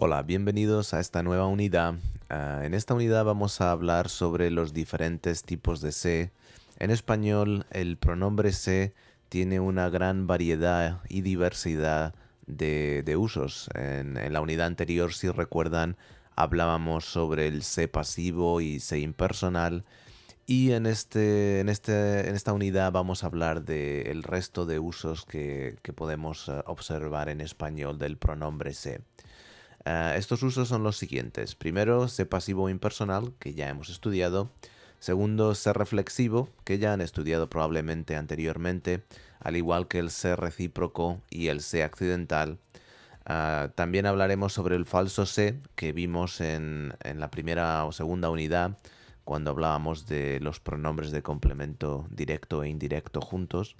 Hola, bienvenidos a esta nueva unidad. En esta unidad vamos a hablar sobre los diferentes tipos de se. En español, el pronombre se tiene una gran variedad y diversidad de usos. En la unidad anterior, si recuerdan, hablábamos sobre el se pasivo y se impersonal. Y en esta unidad vamos a hablar del resto de usos que podemos observar en español del pronombre se. Estos usos son los siguientes. Primero, ser pasivo impersonal, que ya hemos estudiado. Segundo, ser reflexivo, que ya han estudiado probablemente anteriormente, al igual que el ser recíproco y el ser accidental. También hablaremos sobre el falso se, que vimos en la primera o segunda unidad, cuando hablábamos de los pronombres de complemento directo e indirecto juntos.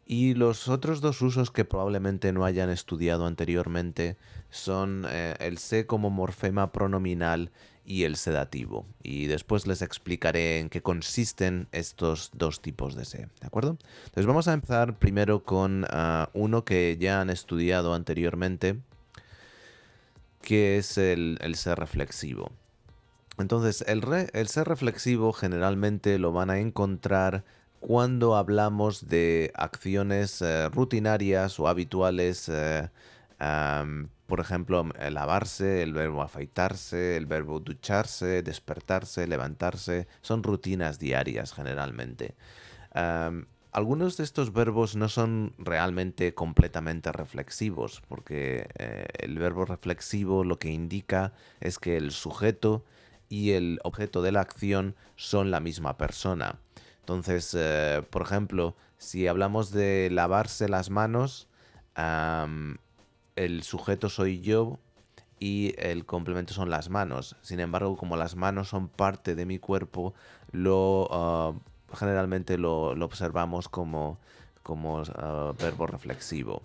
Y los otros dos usos que probablemente no hayan estudiado anteriormente son el se como morfema pronominal y el sedativo. Y después les explicaré en qué consisten estos dos tipos de se, ¿de acuerdo? Entonces vamos a empezar primero con uno que ya han estudiado anteriormente, que es el ser reflexivo. Entonces, el ser reflexivo generalmente lo van a encontrar cuando hablamos de acciones rutinarias o habituales, por ejemplo, lavarse, el verbo afeitarse, el verbo ducharse, despertarse, levantarse, son rutinas diarias generalmente. Algunos de estos verbos no son realmente completamente reflexivos, porque el verbo reflexivo lo que indica es que el sujeto y el objeto de la acción son la misma persona. Entonces, por ejemplo, si hablamos de lavarse las manos, el sujeto soy yo y el complemento son las manos. Sin embargo, como las manos son parte de mi cuerpo, generalmente lo observamos como verbo reflexivo.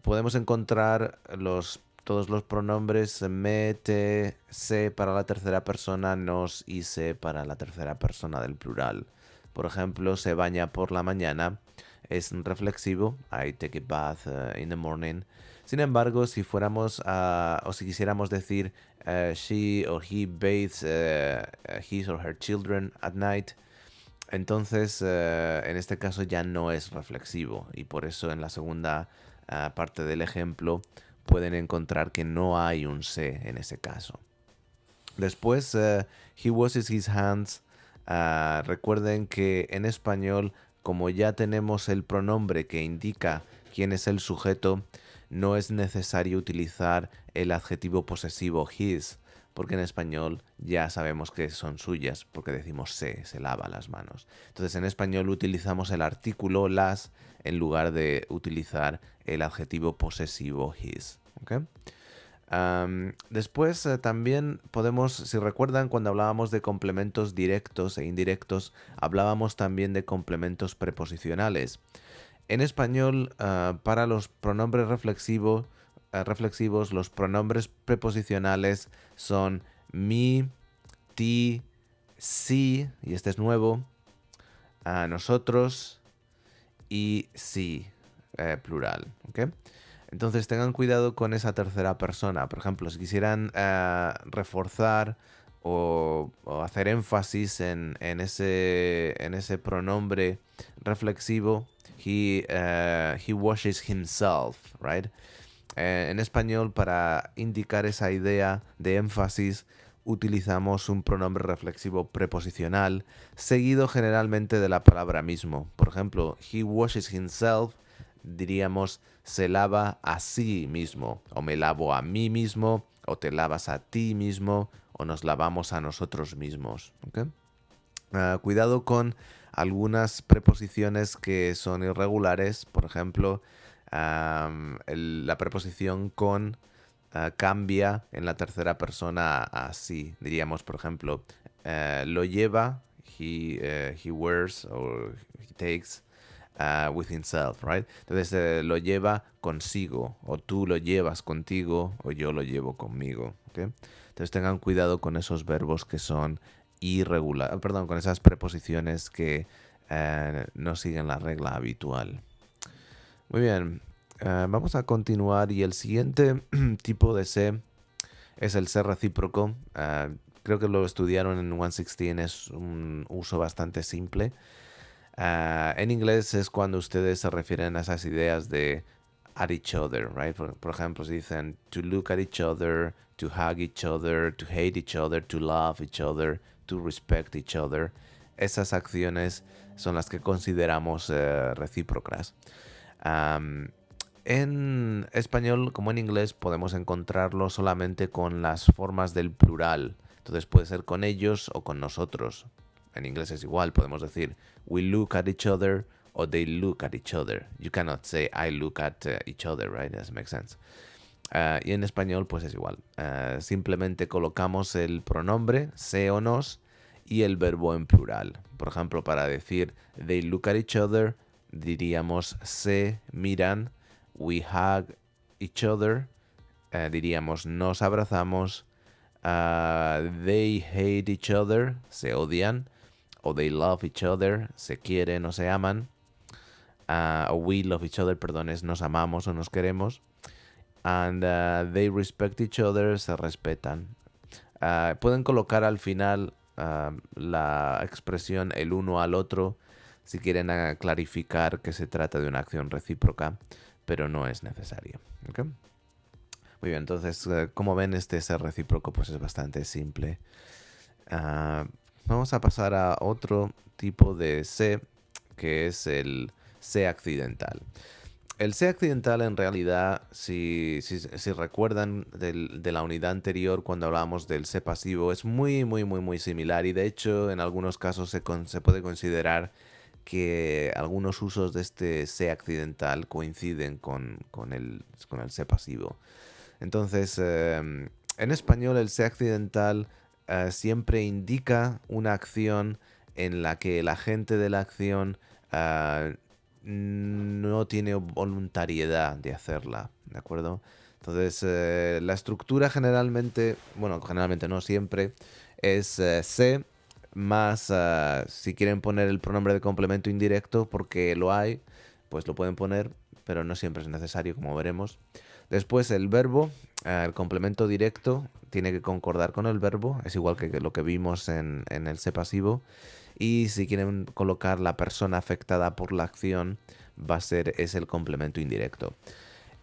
Podemos encontrar todos los pronombres me, te, se para la tercera persona, nos y se para la tercera persona del plural. Por ejemplo, se baña por la mañana es un reflexivo. I take a bath in the morning. Sin embargo, si fuéramos o si quisiéramos decir she or he bathes his or her children at night, entonces en este caso ya no es reflexivo y por eso en la segunda parte del ejemplo pueden encontrar que no hay un se en ese caso. Después, he washes his hands. Recuerden que en español, como ya tenemos el pronombre que indica quién es el sujeto, no es necesario utilizar el adjetivo posesivo his, porque en español ya sabemos que son suyas, porque decimos se lava las manos. Entonces en español utilizamos el artículo las en lugar de utilizar el adjetivo posesivo his. ¿Okay? Después también podemos, si recuerdan, cuando hablábamos de complementos directos e indirectos, hablábamos también de complementos preposicionales. En español, para los pronombres reflexivos, los pronombres preposicionales son mi, ti, sí, y este es nuevo, a nosotros y sí, plural. ¿Okay? Entonces tengan cuidado con esa tercera persona. Por ejemplo, si quisieran reforzar o hacer énfasis en ese pronombre reflexivo, he washes himself, right? En español, para indicar esa idea de énfasis, utilizamos un pronombre reflexivo preposicional, seguido generalmente de la palabra mismo. Por ejemplo, he washes himself, diríamos se lava a sí mismo, o me lavo a mí mismo, o te lavas a ti mismo, o nos lavamos a nosotros mismos. ¿Okay? Cuidado con algunas preposiciones que son irregulares. Por ejemplo, la preposición con cambia en la tercera persona a sí. Diríamos, por ejemplo, lo lleva, he wears or he takes with himself, right? Entonces lo lleva consigo, o tú lo llevas contigo, o yo lo llevo conmigo. ¿Okay? Entonces tengan cuidado con esos verbos que son irregulares, perdón, con esas preposiciones que no siguen la regla habitual. Muy bien. Vamos a continuar y el siguiente tipo de C es el C recíproco. Creo que lo estudiaron en 116, es un uso bastante simple. En inglés es cuando ustedes se refieren a esas ideas de at each other, right? Por ejemplo, si dicen to look at each other, to hug each other, to hate each other, to love each other, to respect each other. Esas acciones son las que consideramos recíprocas. Am, en español, como en inglés, podemos encontrarlo solamente con las formas del plural. Entonces puede ser con ellos o con nosotros. En inglés es igual, podemos decir we look at each other or they look at each other. You cannot say I look at each other, right? That makes sense. Y en español pues es igual. Simplemente colocamos el pronombre se o nos y el verbo en plural. Por ejemplo, para decir they look at each other, diríamos se miran, we hug each other, diríamos nos abrazamos, they hate each other, se odian, o they love each other, se quieren o se aman, o we love each other, perdón, es nos amamos o nos queremos, and they respect each other, se respetan. Pueden colocar al final la expresión el uno al otro si quieren clarificar que se trata de una acción recíproca, pero no es necesario. ¿Okay? Muy bien, entonces, como ven, este ser recíproco pues es bastante simple. Vamos a pasar a otro tipo de C, que es el C accidental. El C accidental en realidad, si recuerdan de la unidad anterior cuando hablábamos del C pasivo, es muy similar y de hecho en algunos casos se puede considerar que algunos usos de este C accidental coinciden con el C pasivo. Entonces, en español el C accidental siempre indica una acción en la que el agente de la acción no tiene voluntariedad de hacerla, ¿de acuerdo? Entonces, la estructura generalmente, bueno, generalmente no siempre, es C más, si quieren poner el pronombre de complemento indirecto, porque lo hay, pues lo pueden poner, pero no siempre es necesario, como veremos. Después el verbo, el complemento directo, tiene que concordar con el verbo, es igual que lo que vimos en el C pasivo. Y si quieren colocar la persona afectada por la acción, es el complemento indirecto.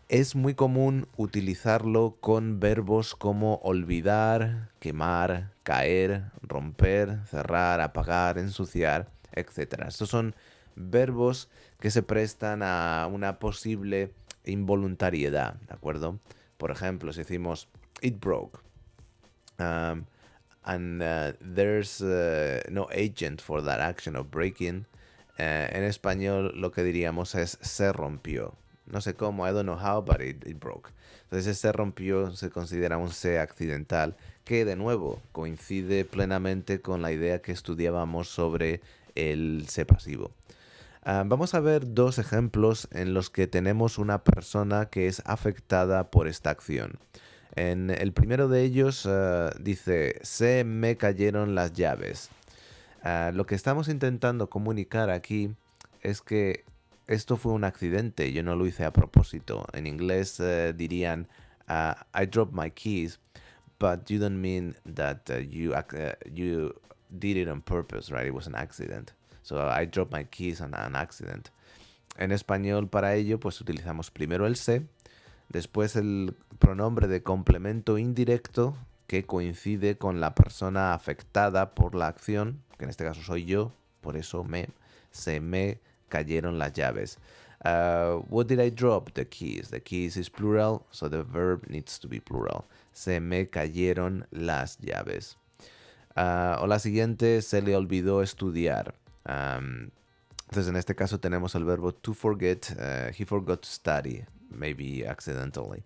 Es muy común utilizarlo con verbos como olvidar, quemar, caer, romper, cerrar, apagar, ensuciar, etc. Estos son verbos que se prestan a una posible involuntariedad, ¿de acuerdo? Por ejemplo, si decimos it broke, and there's no agent for that action of breaking, en español lo que diríamos es se rompió. No sé cómo, I don't know how, but it broke. Entonces se rompió se considera un C accidental que de nuevo coincide plenamente con la idea que estudiábamos sobre el C pasivo. Vamos a ver dos ejemplos en los que tenemos una persona que es afectada por esta acción. En el primero de ellos dice, se me cayeron las llaves. Lo que estamos intentando comunicar aquí es que esto fue un accidente, yo no lo hice a propósito. En inglés dirían, I dropped my keys, but you don't mean that you did it on purpose, right? It was an accident. So I dropped my keys on an accident. En español para ello pues utilizamos primero el se, después el pronombre de complemento indirecto que coincide con la persona afectada por la acción, que en este caso soy yo, por eso se me cayeron las llaves. What did I drop? The keys. The keys is plural, so the verb needs to be plural. Se me cayeron las llaves. O la siguiente, se le olvidó estudiar. Entonces en este caso tenemos el verbo to forget. He forgot to study, maybe accidentally.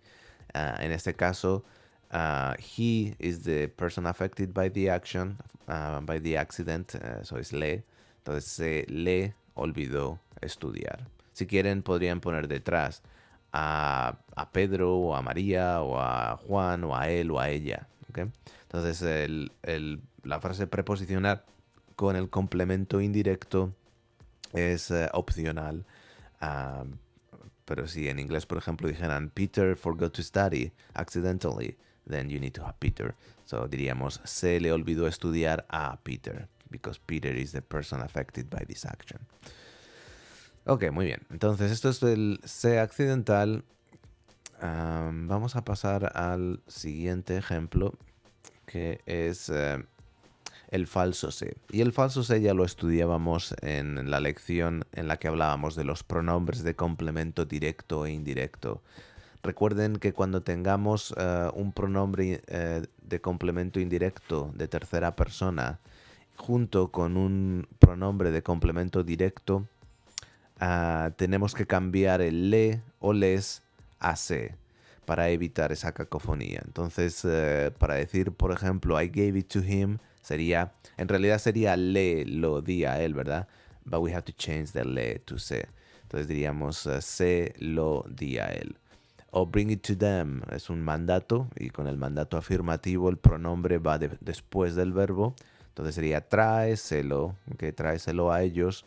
En este caso, he is the person affected by the action, by the accident, so es le. Entonces se le olvidó estudiar. Si quieren podrían poner detrás a Pedro o a María o a Juan o a él o a ella. ¿Okay? Entonces la frase preposicional con el complemento indirecto es opcional Pero si en inglés, por ejemplo, dijeran Peter forgot to study accidentally, then you need to have Peter. So diríamos, se le olvidó estudiar a Peter, because Peter is the person affected by this action. Ok, muy bien. Entonces, esto es el se accidental. Vamos a pasar al siguiente ejemplo, que es el falso se. Y el falso se ya lo estudiábamos en la lección en la que hablábamos de los pronombres de complemento directo e indirecto. Recuerden que cuando tengamos un pronombre de complemento indirecto de tercera persona junto con un pronombre de complemento directo, tenemos que cambiar el le o les a se para evitar esa cacofonía. Entonces, para decir, por ejemplo, I gave it to him, en realidad sería le lo di a él, ¿verdad? But we have to change the le to se. Entonces diríamos, se lo di a él. O bring it to them es un mandato y con el mandato afirmativo el pronombre va después del verbo. Entonces sería tráeselo, que tráeselo a ellos.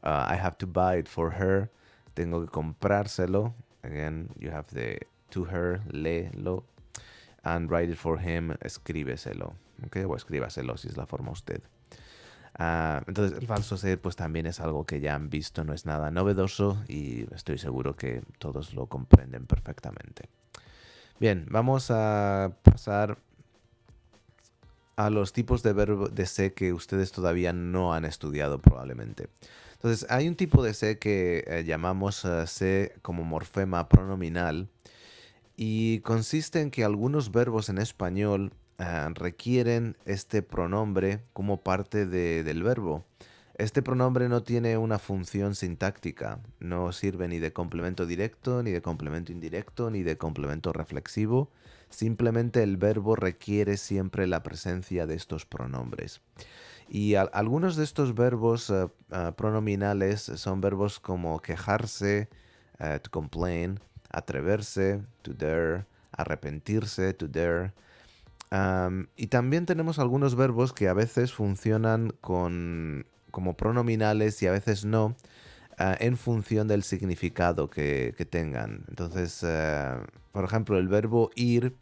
I have to buy it for her. Tengo que comprárselo. Again, you have the to her, léelo. And write it for him, escríbeselo. ¿Okay? O escríbaselo si es la forma usted. Entonces el falso ser pues también es algo que ya han visto, no es nada novedoso y estoy seguro que todos lo comprenden perfectamente. Bien, vamos a pasar a los tipos de verbo de se que ustedes todavía no han estudiado probablemente. Entonces hay un tipo de se que llamamos se como morfema pronominal y consiste en que algunos verbos en español requieren este pronombre como parte del verbo. Este pronombre no tiene una función sintáctica, no sirve ni de complemento directo, ni de complemento indirecto, ni de complemento reflexivo. Simplemente el verbo requiere siempre la presencia de estos pronombres. Y algunos de estos verbos pronominales son verbos como quejarse, to complain, atreverse, to dare, arrepentirse, to dare. Y también tenemos algunos verbos que a veces funcionan como pronominales y a veces no, en función del significado que tengan. Entonces, por ejemplo, el verbo ir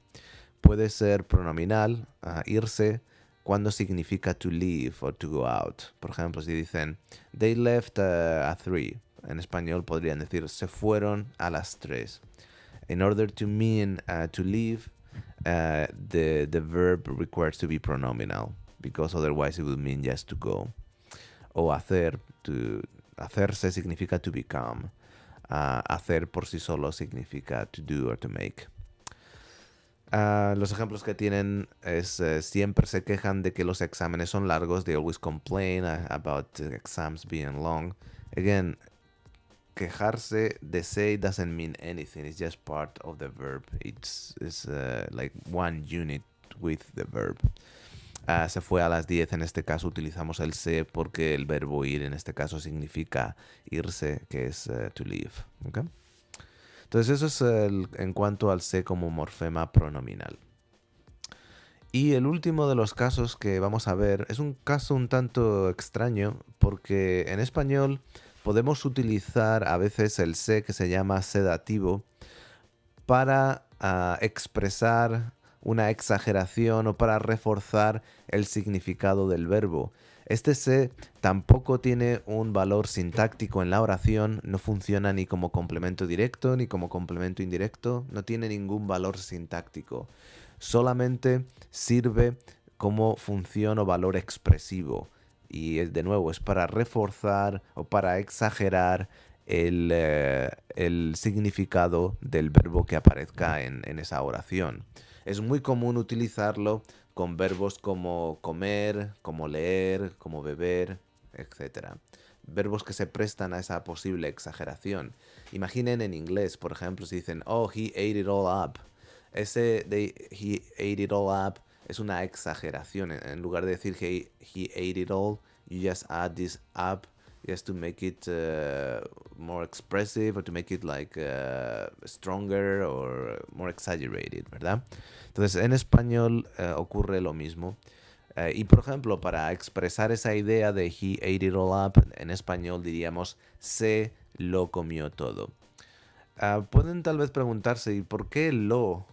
puede ser pronominal, irse, cuando significa to leave o to go out. Por ejemplo, si dicen, they left at 3. En español podrían decir, se fueron a las 3. In order to mean to leave, the verb requires to be pronominal, because otherwise it would mean just to go. O hacerse significa to become. Hacer por sí solo significa to do or to make. Los ejemplos que tienen es siempre se quejan de que los exámenes son largos. They always complain about exams being long. Again, quejarse de say doesn't mean anything. It's just part of the verb. It's like one unit with the verb. Se fue a las 10. En este caso utilizamos el se porque el verbo ir en este caso significa irse, que es to leave. ¿Okay? Entonces eso es en cuanto al se como morfema pronominal. Y el último de los casos que vamos a ver es un caso un tanto extraño porque en español podemos utilizar a veces el se que se llama sedativo para expresar una exageración o para reforzar el significado del verbo. Este se tampoco tiene un valor sintáctico en la oración, no funciona ni como complemento directo ni como complemento indirecto, no tiene ningún valor sintáctico. Solamente sirve como función o valor expresivo. Y de nuevo es para reforzar o para exagerar el significado del verbo que aparezca en esa oración. Es muy común utilizarlo con verbos como comer, como leer, como beber, etc. Verbos que se prestan a esa posible exageración. Imaginen en inglés, por ejemplo, si dicen, oh, he ate it all up. Ese de he ate it all up es una exageración. En lugar de decir he ate it all, you just add this up just to make it more expressive or to make it like stronger or more exaggerated, ¿verdad? Entonces en español ocurre lo mismo. Y por ejemplo, para expresar esa idea de he ate it all up, en español diríamos se lo comió todo. Pueden tal vez preguntarse, ¿y por qué lo?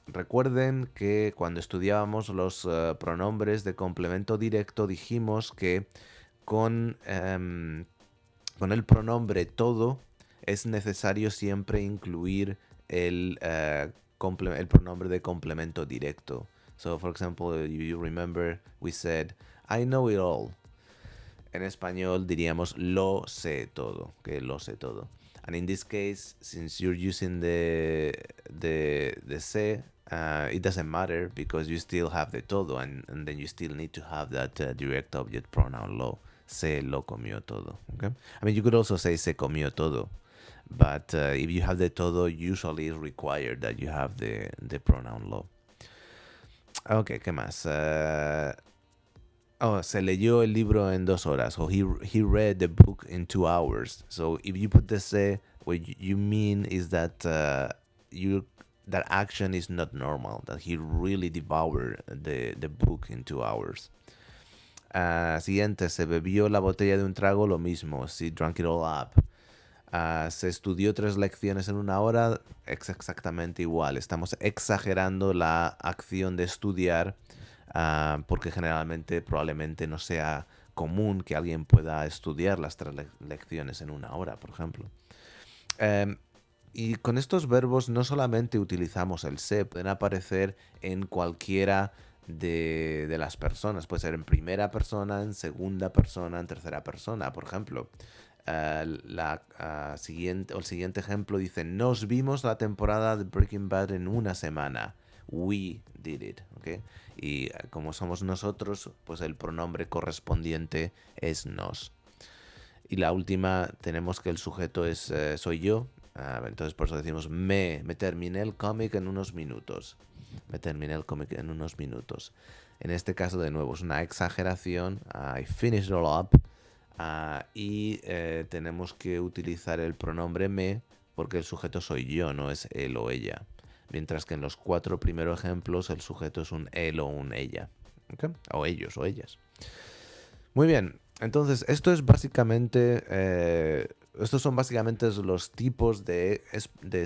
Recuerden que cuando estudiábamos los pronombres de complemento directo dijimos que con, con el pronombre todo es necesario siempre incluir el pronombre de complemento directo. So, for example, if you remember, we said, I know it all. En español diríamos lo sé todo, que lo sé todo. And in this case, since you're using the sé, it doesn't matter because you still have the todo, and then you still need to have that direct object pronoun lo. Se lo comió todo. Okay? I mean, you could also say se comió todo, but if you have the todo, usually it's required that you have the pronoun lo. Ok, ¿qué más? Se leyó el libro en 2 horas. Or he read the book in 2 hours. So if you put the se, what you mean is that that action is not normal. That he really devoured the book in 2 hours. Siguiente, se bebió la botella de un trago, lo mismo. She drank it all up. Se estudió 3 lecciones en 1 hora, es exactamente igual. Estamos exagerando la acción de estudiar porque generalmente probablemente no sea común que alguien pueda estudiar las 3 lecciones en 1 hora, por ejemplo. Y con estos verbos no solamente utilizamos el se, pueden aparecer en cualquiera de las personas. Puede ser en primera persona, en segunda persona, en tercera persona, por ejemplo. El siguiente ejemplo dice, nos vimos la temporada de Breaking Bad en 1 semana. We did it, ¿ok? Y como somos nosotros, pues el pronombre correspondiente es nos. Y la última, tenemos que el sujeto es soy yo. Entonces por eso decimos, me terminé el cómic en unos minutos. Me terminé el cómic en unos minutos. En este caso, de nuevo, es una exageración. I finished it all up. Y tenemos que utilizar el pronombre me porque el sujeto soy yo, no es él o ella. Mientras que en los 4 primeros ejemplos el sujeto es un él o un ella. ¿Okay? O ellos o ellas. Muy bien, entonces esto es básicamente, estos son básicamente los tipos de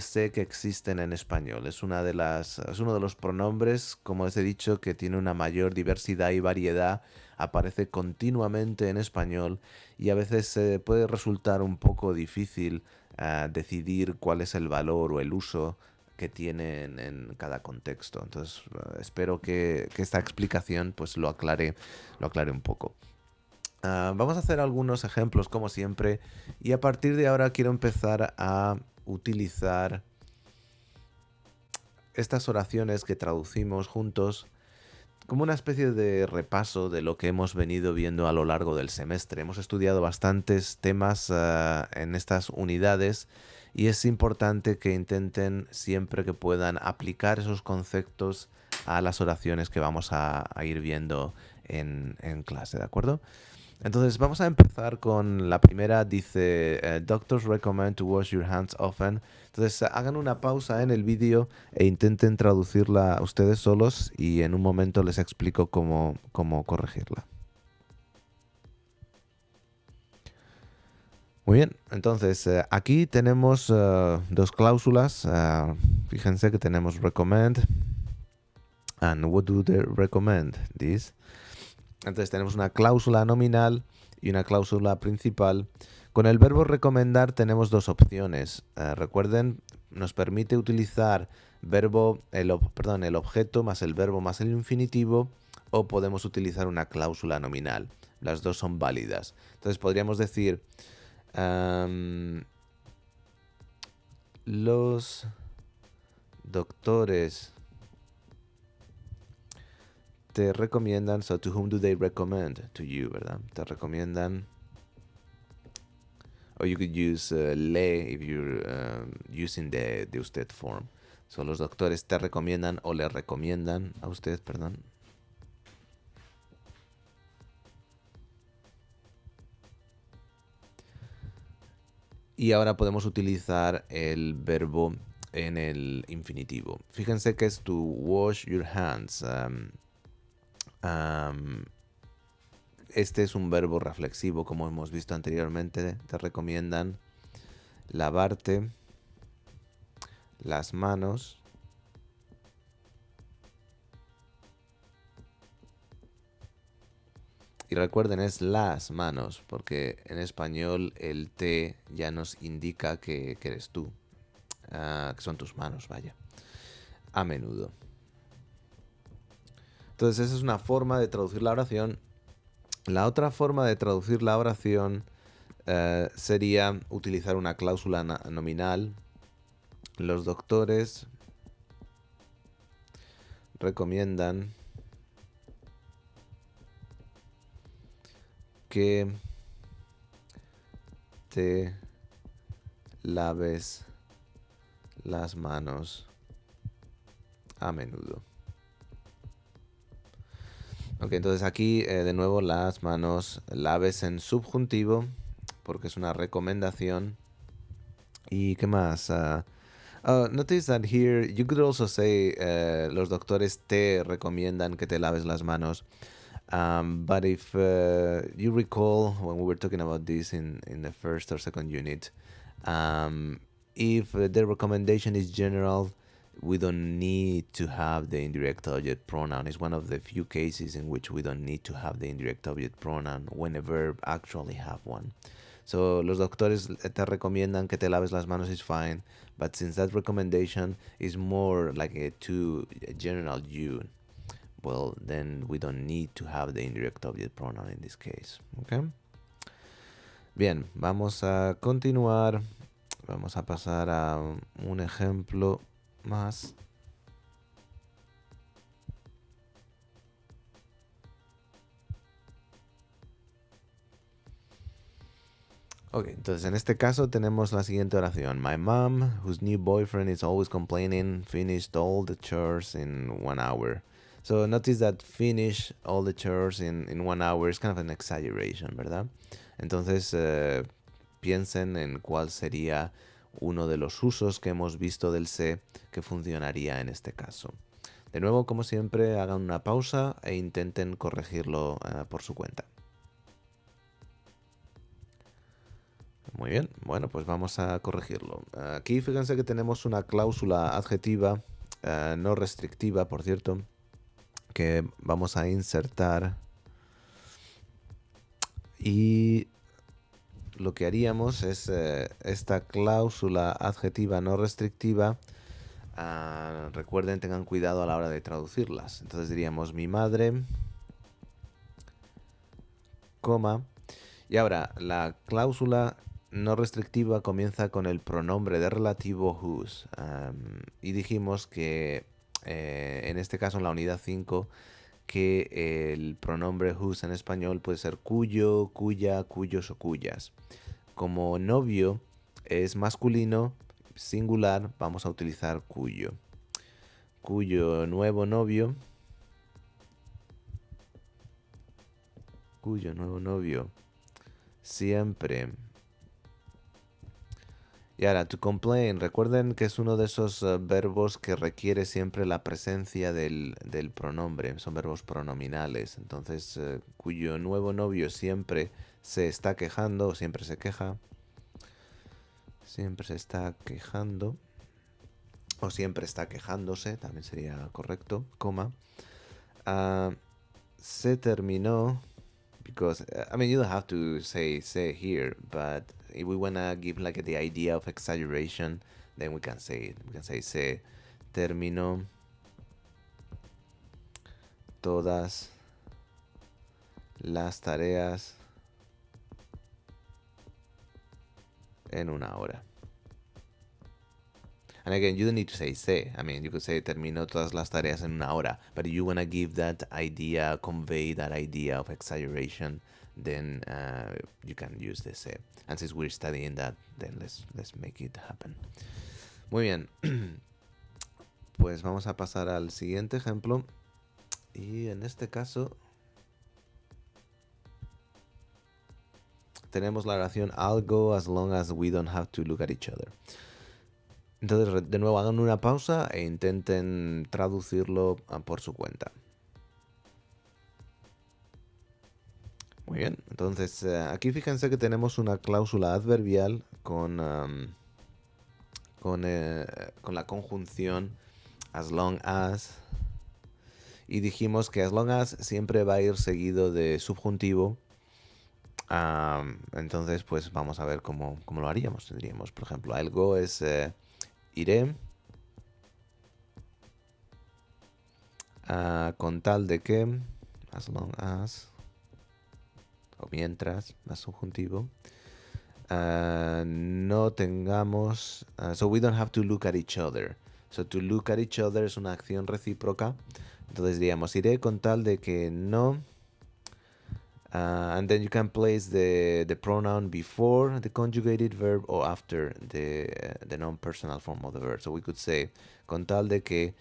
sé que existen en español. Es uno de los pronombres, como les he dicho, que tiene una mayor diversidad y variedad. Aparece continuamente en español y a veces puede resultar un poco difícil decidir cuál es el valor o el uso que tienen en cada contexto. Entonces espero que esta explicación pues lo aclare un poco. Vamos a hacer algunos ejemplos como siempre y a partir de ahora quiero empezar a utilizar estas oraciones que traducimos juntos como una especie de repaso de lo que hemos venido viendo a lo largo del semestre. Hemos estudiado bastantes temas en estas unidades y es importante que intenten siempre que puedan aplicar esos conceptos a las oraciones que vamos a ir viendo en clase, ¿de acuerdo? Entonces vamos a empezar con la primera, dice, doctors recommend to wash your hands often. Entonces hagan una pausa en el vídeo e intenten traducirla ustedes solos y en un momento les explico cómo corregirla. Muy bien, entonces aquí tenemos 2 cláusulas. Fíjense que tenemos recommend. And what do they recommend? This. Entonces tenemos una cláusula nominal y una cláusula principal. Con el verbo recomendar tenemos 2 opciones. Recuerden, nos permite utilizar el objeto más el verbo más el infinitivo, o podemos utilizar una cláusula nominal. Las dos son válidas. Entonces podríamos decir, los doctores te recomiendan, so to whom do they recommend? To you, ¿verdad? Te recomiendan, or you could use le if you're using the usted form. So los doctores te recomiendan o le recomiendan a usted, perdón. Y ahora podemos utilizar el verbo en el infinitivo. Fíjense que es to wash your hands. Este es un verbo reflexivo, como hemos visto anteriormente. Te recomiendan lavarte las manos. Y recuerden, es las manos, porque en español el te ya nos indica que eres tú, que son tus manos, vaya, a menudo. Entonces esa es una forma de traducir la oración. La otra forma de traducir la oración sería utilizar una cláusula nominal. Los doctores recomiendan que te laves las manos a menudo. Ok, entonces aquí de nuevo las manos, laves en subjuntivo, porque es una recomendación. ¿Y qué más? Notice that here you could also say los doctores te recomiendan que te laves las manos. But if you recall when we were talking about this in the first or second unit, if the recommendation is general, we don't need to have the indirect object pronoun. It's one of the few cases in which we don't need to have the indirect object pronoun when a verb actually have one. So, los doctores te recomiendan que te laves las manos is fine, but since that recommendation is more like a general you, well, then we don't need to have the indirect object pronoun in this case. Okay? Bien, vamos a continuar. Vamos a pasar a un ejemplo más. Ok, entonces en este caso tenemos la siguiente oración. My mom, whose new boyfriend is always complaining, finished all the chores in 1 hour. So notice that finish all the chores in 1 hour is kind of an exaggeration, ¿verdad? Entonces piensen en cuál sería uno de los usos que hemos visto del se que funcionaría en este caso. De nuevo, como siempre, hagan una pausa e intenten corregirlo por su cuenta. Muy bien, bueno, pues vamos a corregirlo. Aquí fíjense que tenemos una cláusula adjetiva no restrictiva, por cierto, que vamos a insertar. Y lo que haríamos es esta cláusula adjetiva no restrictiva. Recuerden, tengan cuidado a la hora de traducirlas. Entonces diríamos mi madre, coma. Y ahora, la cláusula no restrictiva comienza con el pronombre de relativo whose. Y dijimos que en este caso, en la unidad 5, que el pronombre whose en español puede ser cuyo, cuya, cuyos o cuyas. Como novio es masculino, singular, vamos a utilizar cuyo. Cuyo nuevo novio. Cuyo nuevo novio siempre. Y ahora, to complain, recuerden que es uno de esos verbos que requiere siempre la presencia del pronombre, son verbos pronominales. Entonces, cuyo nuevo novio siempre se está quejando, o siempre se queja, siempre se está quejando, o siempre está quejándose, también sería correcto, coma. Se terminó, because, I mean, you don't have to say here, but if we want to give like the idea of exaggeration, then we can say it. We can say se terminó todas las tareas en 1 hora. And again, you don't need to say se. I mean, you could say terminó todas las tareas en 1 hora, but if you want to give that idea, convey that idea of exaggeration, then you can use the se. And since we're studying that, then let's make it happen. Muy bien. Pues vamos a pasar al siguiente ejemplo. Y en este caso tenemos la oración I'll go as long as we don't have to look at each other. Entonces, de nuevo, hagan una pausa e intenten traducirlo por su cuenta. Muy bien, entonces aquí fíjense que tenemos una cláusula adverbial con con la conjunción as long as. Y dijimos que as long as siempre va a ir seguido de subjuntivo. Entonces, pues vamos a ver cómo lo haríamos. Tendríamos, por ejemplo, I'll go es iré. Con tal de que, as long as, o mientras, más subjuntivo, no tengamos, so we don't have to look at each other. So to look at each other es una acción recíproca. Entonces diríamos, iré con tal de que no. And then you can place the pronoun before the conjugated verb or after the non-personal form of the verb. So we could say, con tal de que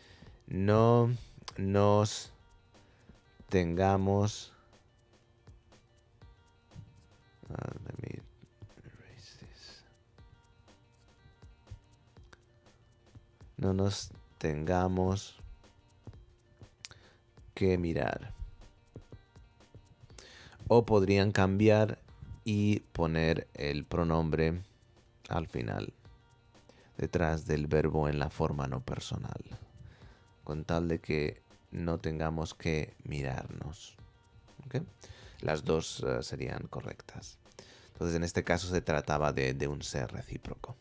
no nos tengamos. Let me erase this. No nos tengamos que mirar. O podrían cambiar y poner el pronombre al final, detrás del verbo en la forma no personal, con tal de que no tengamos que mirarnos. ¿Okay? Las dos serían correctas. Entonces, en este caso se trataba de un ser recíproco.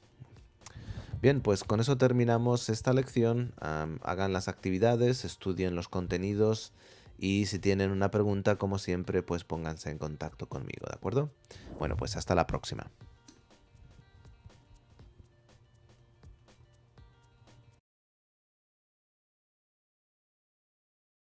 Bien, pues con eso terminamos esta lección. Hagan las actividades, estudien los contenidos y si tienen una pregunta, como siempre, pues pónganse en contacto conmigo, ¿de acuerdo? Bueno, pues hasta la próxima.